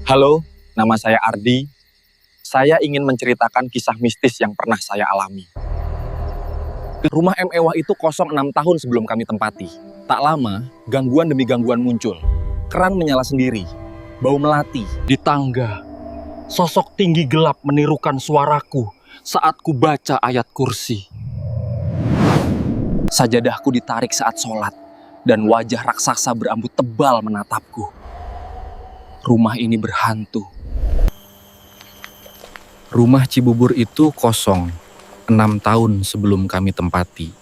Halo, nama saya Ardi. Saya ingin menceritakan kisah mistis yang pernah saya alami. Rumah M. Ewah itu kosong 6 tahun sebelum kami tempati. Tak lama, gangguan demi gangguan muncul. Keran menyala sendiri, bau melati. Di tangga, sosok tinggi gelap menirukan suaraku saat ku baca ayat kursi. Sajadahku ditarik saat sholat, dan wajah raksasa berambut tebal menatapku. Rumah ini berhantu. Rumah Cibubur itu kosong 6 tahun sebelum kami tempati.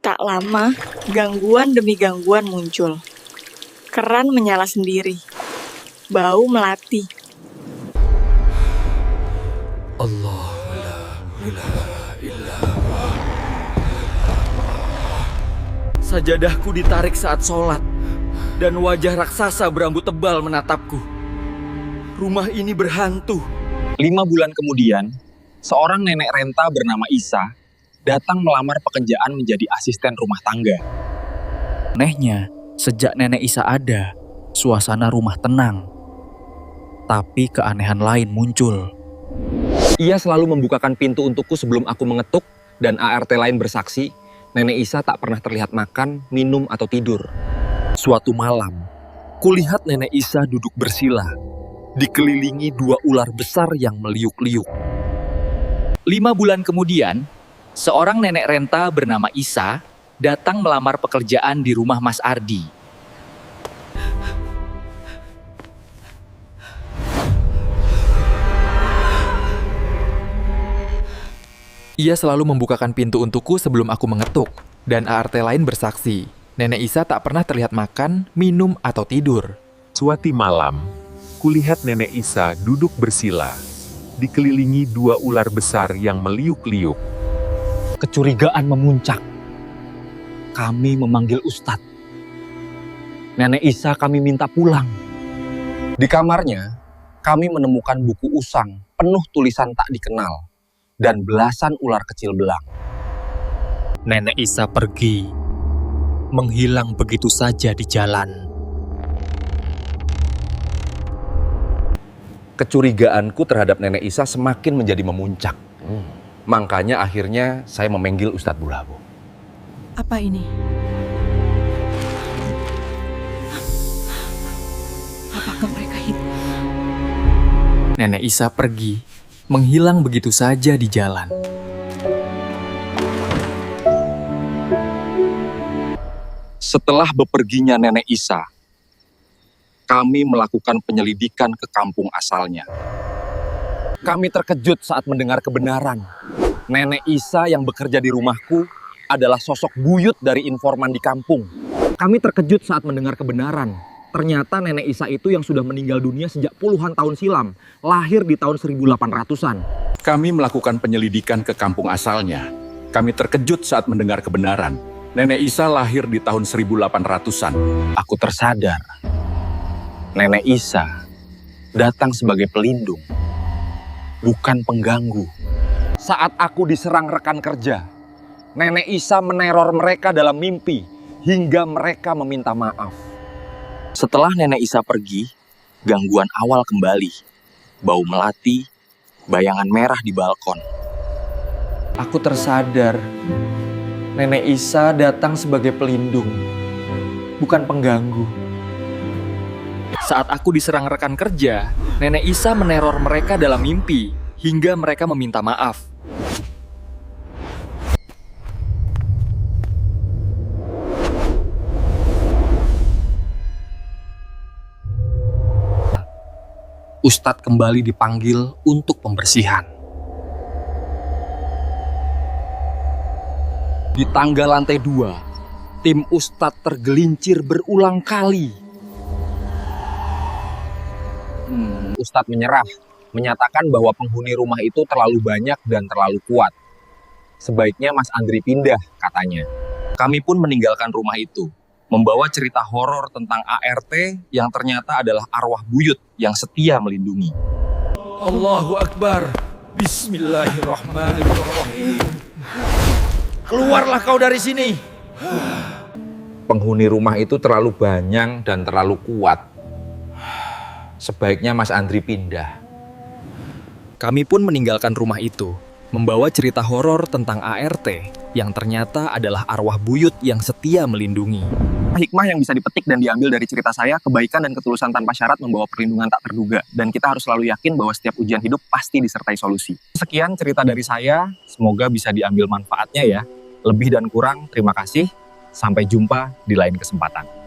Tak lama, gangguan demi gangguan muncul. Keran menyala sendiri. Bau melati. Allah la ilaha illallah. Sajadahku ditarik saat sholat, dan wajah raksasa berambut tebal menatapku. Rumah ini berhantu. 5 bulan kemudian, seorang nenek renta bernama Isa datang melamar pekerjaan menjadi asisten rumah tangga. Anehnya, sejak nenek Isa ada, suasana rumah tenang. Tapi keanehan lain muncul. Ia selalu membukakan pintu untukku sebelum aku mengetuk, dan ART lain bersaksi, nenek Isa tak pernah terlihat makan, minum, atau tidur. Suatu malam, kulihat nenek Isa duduk bersila, dikelilingi 2 ular besar yang meliuk-liuk. 5 bulan kemudian, seorang nenek renta bernama Isa datang melamar pekerjaan di rumah Mas Ardi. Ia selalu membukakan pintu untukku sebelum aku mengetuk, dan ART lain bersaksi, Nenek Isa tak pernah terlihat makan, minum, atau tidur. Suatu malam, kulihat Nenek Isa duduk bersila, dikelilingi 2 ular besar yang meliuk-liuk. Kecurigaan memuncak. Kami memanggil Ustadz. Nenek Isa kami minta pulang. Di kamarnya, kami menemukan buku usang penuh tulisan tak dikenal dan belasan ular kecil belang. Nenek Isa pergi, menghilang begitu saja di jalan. Kecurigaanku terhadap Nenek Isa semakin menjadi memuncak. Makanya akhirnya saya memanggil Ustadz Bulabo. Apa ini? Apakah mereka hidup? Nenek Isa pergi, menghilang begitu saja di jalan. Setelah beperginya Nenek Isa, kami melakukan penyelidikan ke kampung asalnya. Kami terkejut saat mendengar kebenaran. Nenek Isa yang bekerja di rumahku adalah sosok buyut dari informan di kampung. Kami terkejut saat mendengar kebenaran. Ternyata Nenek Isa itu yang sudah meninggal dunia sejak puluhan tahun silam, lahir di tahun 1800-an. Kami melakukan penyelidikan ke kampung asalnya. Kami terkejut saat mendengar kebenaran. Nenek Isa lahir di tahun 1800-an. Aku tersadar. Nenek Isa datang sebagai pelindung, bukan pengganggu. Saat aku diserang rekan kerja, Nenek Isa meneror mereka dalam mimpi hingga mereka meminta maaf. Setelah Nenek Isa pergi, gangguan awal kembali. Bau melati, bayangan merah di balkon. Aku tersadar, Nenek Isa datang sebagai pelindung, bukan pengganggu. Saat aku diserang rekan kerja, Nenek Isa meneror mereka dalam mimpi hingga mereka meminta maaf. Ustadz kembali dipanggil untuk pembersihan. Di tangga lantai 2, tim Ustadz tergelincir berulang kali. Ustadz menyerah, menyatakan bahwa penghuni rumah itu terlalu banyak dan terlalu kuat. Sebaiknya Mas Andri pindah, katanya. Kami pun meninggalkan rumah itu, membawa cerita horor tentang ART yang ternyata adalah arwah buyut yang setia melindungi. Allahu Akbar. Bismillahirrahmanirrahim. Keluarlah kau dari sini. Penghuni rumah itu terlalu banyak dan terlalu kuat. Sebaiknya Mas Andri pindah. Kami pun meninggalkan rumah itu, membawa cerita horor tentang ART yang ternyata adalah arwah buyut yang setia melindungi. Hikmah yang bisa dipetik dan diambil dari cerita saya, kebaikan dan ketulusan tanpa syarat membawa perlindungan tak terduga. Dan kita harus selalu yakin bahwa setiap ujian hidup pasti disertai solusi. Sekian cerita dari saya, semoga bisa diambil manfaatnya ya. Lebih dan kurang, terima kasih. Sampai jumpa di lain kesempatan.